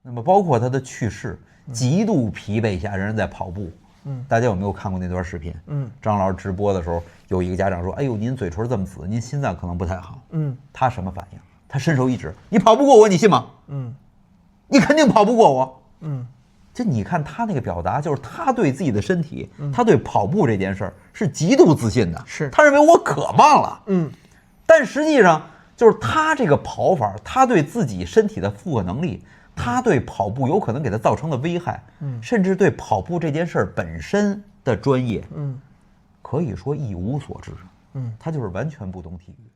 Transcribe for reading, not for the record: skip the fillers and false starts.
那么包括他的去世，极度疲惫下仍然在跑步。大家有没有看过那段视频？张老师直播的时候，有一个家长说：“哎呦，您嘴唇这么紫，您心脏可能不太好。”他什么反应？他伸手一指：“你跑不过我，你信吗？你肯定跑不过我。”就你看他那个表达，就是他对自己的身体，他对跑步这件事儿是极度自信的，是他认为我可棒了。但实际上就是他这个跑法，他对自己身体的负荷能力，他对跑步有可能给他造成的危害，甚至对跑步这件事儿本身的专业，可以说一无所知。他就是完全不懂体育。